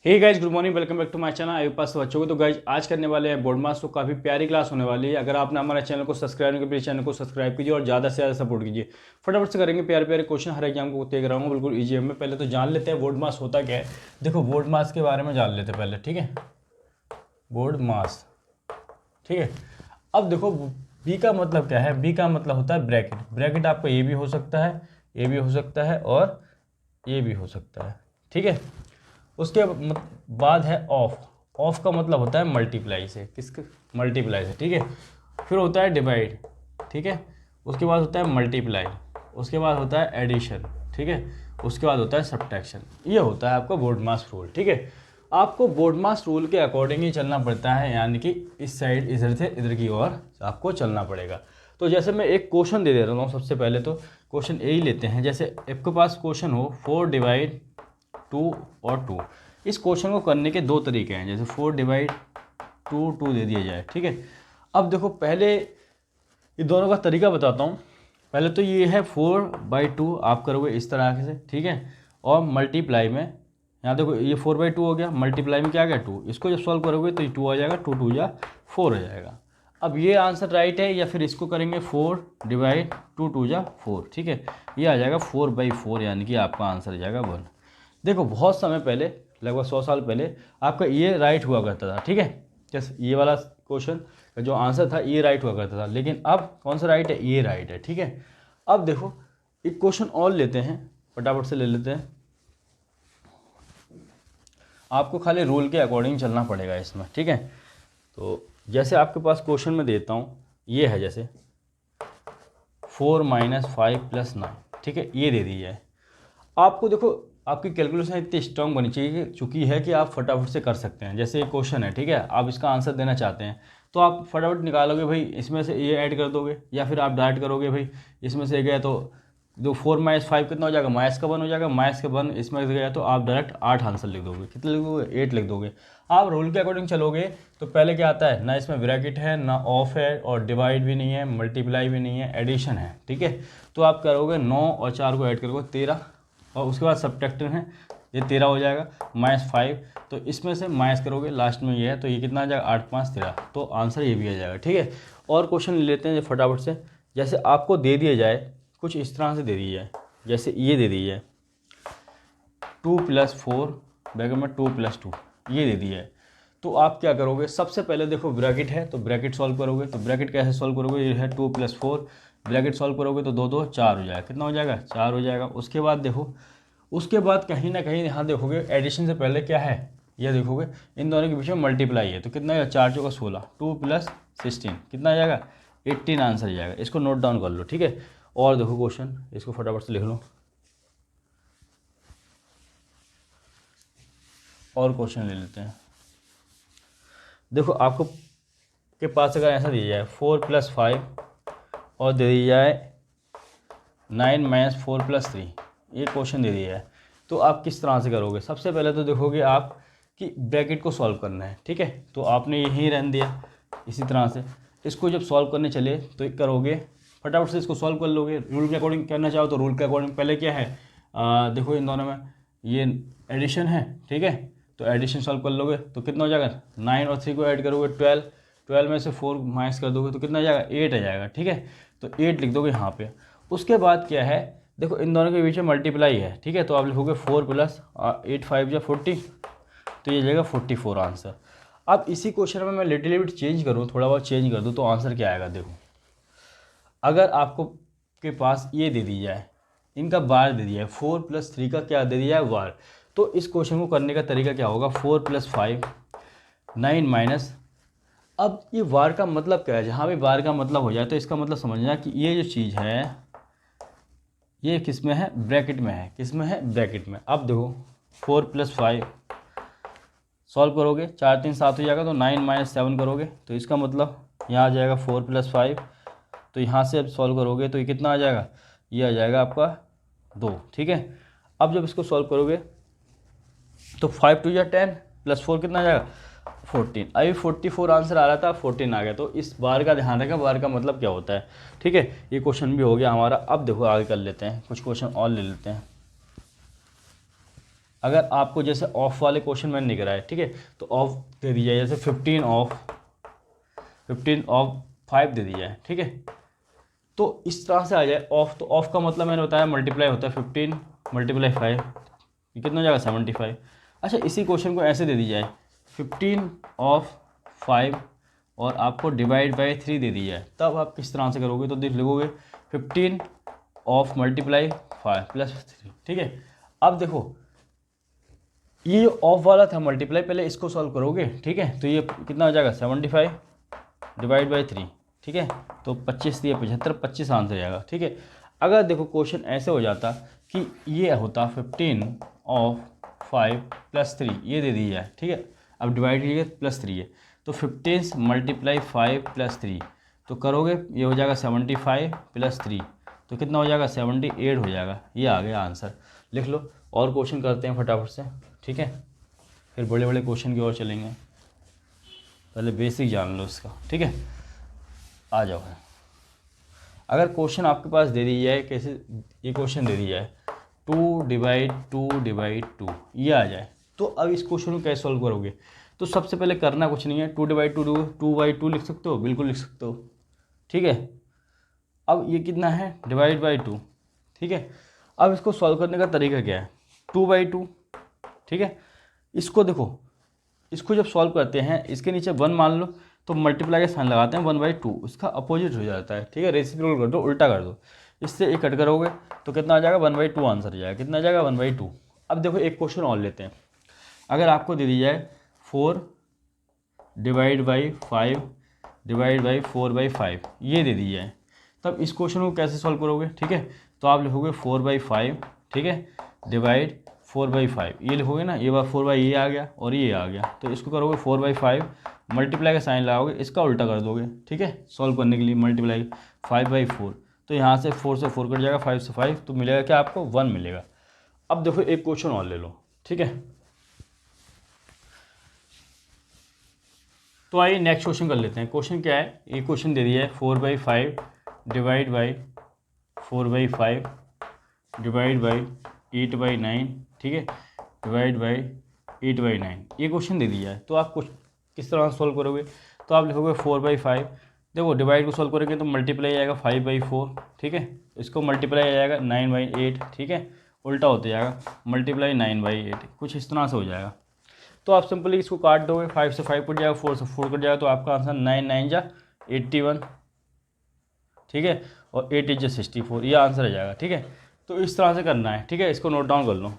Hey guys, good morning, welcome back to my channel आयुब पास बच्चों को। तो गाइज आज करने वाले हैं बोर्ड मास। तो काफ़ी प्यारी क्लास होने वाली है। अगर आपने हमारे चैनल को सब्सक्राइब नहीं किया, प्लीज चैनल को सब्सक्राइब कीजिए और ज़्यादा से ज़्यादा सपोर्ट कीजिए। फटाफट से करेंगे प्यारे प्यारे क्वेश्चन, हर एग्जाम को तय कराऊंगा बिल्कुल ईजी में। पहले तो जान लेते हैं बोर्ड मास होता क्या है। देखो बोर्ड मास के बारे में जान लेते हैं पहले, ठीक है। बोर्ड मास, ठीक है। अब देखो बी का मतलब क्या है। बी का मतलब होता है ब्रैकेट। ब्रैकेट आपका ये भी हो सकता है, ये भी हो सकता है और ये भी हो सकता है, ठीक है। उसके बाद है ऑफ। ऑफ का मतलब होता है मल्टीप्लाई से, किसके मल्टीप्लाई से, ठीक है। फिर होता है डिवाइड, ठीक है। उसके बाद होता है मल्टीप्लाई, उसके बाद होता है एडिशन, ठीक है। उसके बाद होता है सब्ट्रैक्शन। ये होता है आपका बोर्ड मास रूल, ठीक है। आपको बोर्ड मास रूल के अकॉर्डिंग ही चलना पड़ता है, यानी कि इस साइड इधर से इधर की ओर आपको चलना पड़ेगा। तो जैसे मैं एक क्वेश्चन दे दे रहा हूँ सबसे पहले, तो क्वेश्चन ए ही लेते हैं। जैसे आपके पास क्वेश्चन हो 4 डिवाइड 2 और 2। इस क्वेश्चन को करने के दो तरीके हैं। जैसे 4 डिवाइड 2 दे दिया जाए, ठीक है। अब देखो पहले ये दोनों का तरीका बताता हूँ। पहले तो ये है 4/2 आप करोगे इस तरह से, ठीक है। और मल्टीप्लाई में यहाँ देखो ये 4/2 हो गया, मल्टीप्लाई में क्या आ गया 2। इसको जब सॉल्व करोगे तो ये 2 आ जाएगा, 2 2 या 4 हो जाएगा। अब ये आंसर राइट है, या फिर इसको करेंगे 4 डिवाइड 2 2 या 4, ठीक है। ये आ जाएगा 4/4, यानी कि आपका आंसर आ जाएगा 1। देखो बहुत समय पहले, लगभग 100 साल पहले आपका ये राइट हुआ करता था, ठीक है। जैसे ये वाला क्वेश्चन का जो आंसर था ये राइट हुआ करता था, लेकिन अब कौन सा राइट है, ये राइट है, ठीक है। अब देखो एक क्वेश्चन और लेते हैं, फटाफट से ले लेते हैं। आपको खाली रूल के अकॉर्डिंग चलना पड़ेगा इसमें, ठीक है। तो जैसे आपके पास क्वेश्चन में देता हूँ, ये है जैसे 4 - 5 + 9, ठीक है। ये दे दी जाए। आपको देखो आपकी कैलकुलेशन इतनी स्ट्रांग बनी चाहिए चुकी है कि आप फटाफट से कर सकते हैं। जैसे एक क्वेश्चन है, ठीक है, आप इसका आंसर देना चाहते हैं तो आप फटाफट निकालोगे भाई, इसमें से ये ऐड कर दोगे, या फिर आप डायरेक्ट करोगे भाई इसमें से गया तो जो 4 - 5 कितना हो जाएगा, -1 हो जाएगा। -1 इसमें से गया तो आप डायरेक्ट 8 आंसर लिख दोगे। कितने लिख दोगे, 8 लिख दोगे। आप रूल के अकॉर्डिंग चलोगे तो पहले क्या आता है, ना इसमें ब्रैकेट है, ना ऑफ है, और डिवाइड भी नहीं है, मल्टीप्लाई भी नहीं है, एडिशन है, ठीक है। तो आप करोगे 9 और 4 को ऐड करोगे 13, और उसके बाद सब्ट्रैक्शन है, ये 13 हो जाएगा, -5। तो इसमें से माइनस करोगे, लास्ट में ये है, तो ये कितना आ जाएगा, 8 5 13। तो आंसर ये भी आ जाएगा, ठीक है। और क्वेश्चन ले लेते हैं फटाफट से। जैसे आपको दे दिया जाए कुछ इस तरह से दे दी जाए, जैसे ये दे दी जाए 2 + 4 बैगन में 2 + 2 ये दे दिया है। तो आप क्या करोगे, सबसे पहले देखो ब्रैकेट है तो ब्रैकेट सॉल्व करोगे। तो ब्रैकेट कैसे सॉल्व करोगे, ये है 2 + 4, ब्रैकेट सॉल्व करोगे तो 2 2 4 हो जाएगा। कितना हो जाएगा, 4 हो जाएगा। उसके बाद देखो, उसके बाद कहीं ना कहीं यहाँ देखोगे एडिशन से पहले क्या है, ये देखोगे इन दोनों के बीच में मल्टीप्लाई है। तो कितना आएगा, 4 4 16, 2 + 16 कितना आ जाएगा, 18 आंसर आ जाएगा। इसको नोट डाउन कर लो, ठीक है। और देखो क्वेश्चन, इसको फटाफट से लिख लो। और क्वेश्चन ले लेते हैं। देखो आपको के पास अगर ऐसा दिया जाए 4 + 5 और दे दी जाए 9 - 4 + 3, ये क्वेश्चन दे दिया है, तो आप किस तरह से करोगे। सबसे पहले तो देखोगे आप कि ब्रैकेट को सॉल्व करना है, ठीक है। तो आपने यहीं रहने दिया इसी तरह से। इसको जब सॉल्व करने चले तो करोगे फटाफट से, इसको सॉल्व कर लोगे। रूल के अकॉर्डिंग करना चाहो तो रूल के अकॉर्डिंग पहले क्या है, देखो इन दोनों में ये एडिशन है, ठीक है। तो एडिशन सॉल्व कर लोगे तो कितना हो जाएगा, 9 और 3 को ऐड करोगे 12, 12 में से 4 माइनस कर दोगे तो कितना आ जाएगा, 8 आ जाएगा, ठीक है। तो 8 लिख दोगे यहाँ पे। उसके बाद क्या है, देखो इन दोनों के बीच में मल्टीप्लाई है, ठीक है। तो आप लिखोगे 4 + 8 5 या 40, तो ये जाएगा 44 आंसर। अब इसी क्वेश्चन में मैं लिटिल बिट चेंज करूँ, थोड़ा बहुत चेंज कर दूँ, तो आंसर क्या आएगा। देखो अगर आपको के पास ये दे दी जाए, इनका बार दे दिया है, 4 + 3 का क्या दे दिया है, वार। तो इस क्वेश्चन को करने का तरीका क्या होगा, 4 + 5 9 माइनस। अब ये वार का मतलब क्या है, जहाँ भी वार का मतलब हो जाए तो इसका मतलब समझना कि ये जो चीज़ है ये किस में है, ब्रैकेट में है। किस में है, ब्रैकेट में। अब देखो 4 + 5 सॉल्व करोगे, 4 3 7 हो जाएगा, तो 9 - 7 करोगे तो इसका मतलब यहाँ आ जाएगा 4 + 5। तो यहाँ से अब सॉल्व करोगे तो ये कितना आ जाएगा, ये आ जाएगा आपका 2, ठीक है। अब जब इसको सॉल्व करोगे तो 5 2 या 10 + 4 कितना आ जाएगा, 14। अभी 44 आंसर आ रहा था, 14 आ गया। तो इस बार का ध्यान रखा, बार का मतलब क्या होता है, ठीक है। ये क्वेश्चन भी हो गया हमारा। अब देखो आगे कर लेते हैं, कुछ क्वेश्चन और ले लेते हैं। अगर आपको जैसे ऑफ वाले क्वेश्चन मैंने नहीं कराए, ठीक है, तो ऑफ दे दी जाए, जैसे 15 ऑफ 5 दे दी जाए, ठीक है, तो इस तरह से आ जाए ऑफ। तो ऑफ का मतलब मैंने बताया मल्टीप्लाई होता है, 15 × 5, ये कितना हो जाएगा 75। अच्छा, इसी क्वेश्चन को ऐसे दे दी जाए 15 ऑफ 5 और आपको डिवाइड बाई 3 दे दी जाए, तब आप किस तरह से करोगे, तो देख लिखोगे 15 ऑफ × 5 + 3, ठीक है। अब देखो ये ऑफ वाला था मल्टीप्लाई, पहले इसको सॉल्व करोगे, ठीक है, तो ये कितना हो जाएगा 75 डिवाइड बाई 3, ठीक है, तो 25 दिए 75, 25 आंसर जाएगा, ठीक है। अगर देखो क्वेश्चन ऐसे हो जाता कि ये होता 15 ऑफ 5 + 3, ये दे दी जाए, ठीक है, अब डिवाइड कीजिए +3 है, तो 15 × 5 + 3, तो करोगे ये हो जाएगा 75 + 3, तो कितना हो जाएगा 78 हो जाएगा। ये आ गया आंसर, लिख लो। और क्वेश्चन करते हैं फटाफट से, ठीक है, फिर बड़े बड़े क्वेश्चन की ओर चलेंगे, पहले बेसिक जान लो इसका, ठीक है। आ जाओ, अगर क्वेश्चन आपके पास दे दी जाए, कैसे ये क्वेश्चन दे दी जाए 2/2/2 ये आ जाए, तो अब इस क्वेश्चन को कैसे सॉल्व करोगे, तो सबसे पहले करना कुछ नहीं है, 2/2 2/2 लिख सकते हो, बिल्कुल लिख सकते हो, ठीक है। अब ये कितना है डिवाइड बाई 2, ठीक है। अब इसको सॉल्व करने का तरीका क्या है, 2/2, ठीक है, इसको देखो, इसको जब सॉल्व करते हैं इसके नीचे 1 मान लो, तो मल्टीप्लाई का साइन लगाते हैं 1/2, इसका अपोजिट हो जाता है, ठीक है, रेसिप्रोकल कर दो, उल्टा कर दो, इससे एक कट करोगे तो कितना आ जाएगा 1/2 आंसर आ जाएगा, कितना आ जाएगा 1/2। अब देखो एक क्वेश्चन और लेते हैं, अगर आपको दे दी जाए 4 डिवाइड बाई 5 डिवाइड बाई 4/5 ये दे दी जाए, तब इस क्वेश्चन को कैसे सॉल्व करोगे, ठीक है, तो आप लिखोगे 4/5, ठीक है, डिवाइड 4/5 ये लिखोगे ना, ये बार 4 ये आ गया और ये आ गया, तो इसको करोगे 4/5 मल्टीप्लाई का साइन लगाओगे, इसका उल्टा कर दोगे, ठीक है, सॉल्व करने के लिए मल्टीप्लाई 5/4, तो यहाँ से 4 से 4 कट जाएगा, 5 से 5, तो मिलेगा क्या आपको 1 मिलेगा। अब देखो एक क्वेश्चन और ले लो, ठीक है, तो आइए नेक्स्ट क्वेश्चन कर लेते हैं। क्वेश्चन क्या है, ये क्वेश्चन दे दिया है 4/5 डिवाइड बाई 4/5 डिवाइड बाई 8/9, ठीक है, डिवाइड बाई 8/9 ये क्वेश्चन दे दिया है, तो आप कुछ किस तरह से सॉल्व करोगे, तो आप लिखोगे 4/5, देखो डिवाइड को सॉल्व करेंगे तो मल्टीप्लाई आएगा 5/4, ठीक है, इसको मल्टीप्लाई आ जाएगा 9/8, ठीक है, उल्टा होता जाएगा मल्टीप्लाई 9/8, कुछ इस तरह से हो जाएगा। तो आप सिंपली इसको काट दोगे, 5 से 5 कट जाएगा, 4 से 4 कट जाएगा, तो आपका आंसर 9 9 जा 81, ठीक है, और 8 8 जा 64, ये आंसर आ जाएगा, ठीक है। तो इस तरह से करना है, ठीक है, इसको नोट डाउन कर लो।